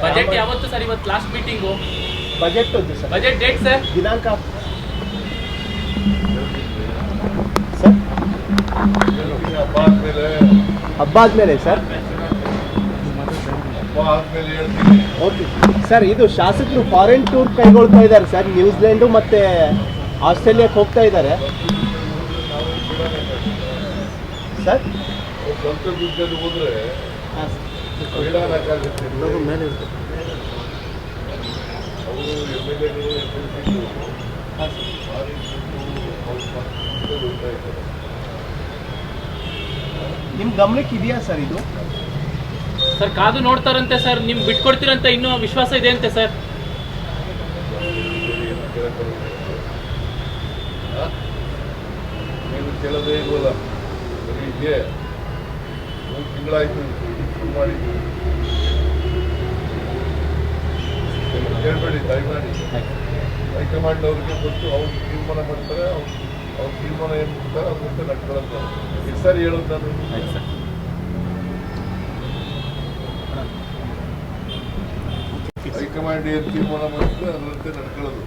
Budget ಯಾವತ್ತು sir? ಇವತ್ತು last meeting. Budget sir. Budget date sir? ದಿನಾಂಕ ಸರ್ ಹಬ್ಬ ಆದ್ಮೇಲೆ ಸರ್. Okay sir. ಇದು ಶಾಸಕರು ಫಾರಿನ್ ಟೂರ್ ಕೈಗೊಳ್ತಾ ಇದ್ದಾರೆ ಸರ್. ನ್ಯೂಜಿಲೆಂಡು ಮತ್ತು ಆಸ್ಟ್ರೇಲಿಯಾಕ್ಕೆ ಹೋಗ್ತಾ ಇದ್ದಾರೆ ಸರ್. ಸ್ವಂತ ದುಡ್ಡಲ್ಲಿ ಹೋದ್ರೆ ಹಾಂ ಮೇಲೆ ಇರ್ತದೆ ಅವರು MLA-ಗಳು MLC-ಗಳು ಹಾಂ ಸರ್. ನಿಮ್ಮ ಗಮನಕ್ಕೆ ಇದೆಯಾ ಸರ್ ಇದು? ಸರ್ ಕಾದು ನೋಡ್ತಾರಂತೆ ಸರ್. ನಿಮ್ಗೆ ಬಿಟ್ಕೊಡ್ತೀರಂತ ಇನ್ನೂ ವಿಶ್ವಾಸ ಇದೆ ಅಂತೆ ಸರ್. ನೀನು ಕೇಳೋದೇ ಇಲ್ವಲ್ಲ. ಇದೆ 3 ತಿಂಗಳಾಯ್ತು ಶುರು ಮಾಡಿದ್ದು. ಕೇಳಬೇಡಿ, ದಯಮಾಡಿ ಹೈಕಮಾಂಡ್ ಅವ್ರಿಗೆ ಗೊತ್ತು. ಅವ್ರು ತೀರ್ಮಾನ ಮಾಡ್ತಾರೆ. ಅವ್ರ ತೀರ್ಮಾನ ಏನು ಮಾಡ್ತಾರೆ ಅವ್ರ ಜೊತೆ ನಡ್ಕೊಳ್ಳೋದು. ಎಷ್ಟು ಸಾರಿ ಹೇಳೋದು ನಾನು? ಹೈಕಮಾಂಡ್ ಏನು ತೀರ್ಮಾನ ಮಾಡಿದ್ರೆ ಅದರಂತೆ ನಡ್ಕೊಳ್ಳೋದು.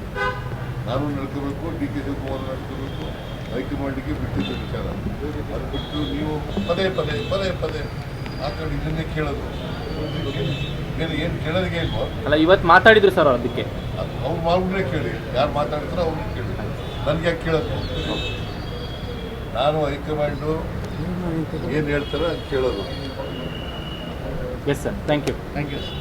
ನಾನು ನಡ್ಕೋಬೇಕು, DK ಶಿವಕುಮಾರ್ ನಡ್ಕೋಬೇಕು. ಹೈಕಮಾಂಡಿಗೆ ಬಿಟ್ಟಿದ್ದು ವಿಚಾರ. ಅದು ಬಿಟ್ಟು ನೀವು ಪದೇ ಪದೇ ಪದೇ ಪದೇ ಹಾಕೊಂಡು ಇದನ್ನೇ ಕೇಳೋದು. ಏನು ಕೇಳೋದಿಗೆ ಇಲ್ವೋ? ಅಲ್ಲ, ಇವತ್ತು ಮಾತಾಡಿದ್ರು ಸರ್ ಅದಕ್ಕೆ. ಅವ್ರು ಅವ್ರನ್ನೇ ಕೇಳಿ, ಯಾರು ಮಾತಾಡ್ತಾರೋ ಅವ್ರನ್ನೇ ಕೇಳಿ. ನನಗೆ ಯಾಕೆ ಕೇಳೋದು? ನಾನು ಹೈಕಮಾಂಡು ಏನು ಹೇಳ್ತಾರೋ ಅದು ಕೇಳೋದು. Yes sir, thank you. Thank you sir.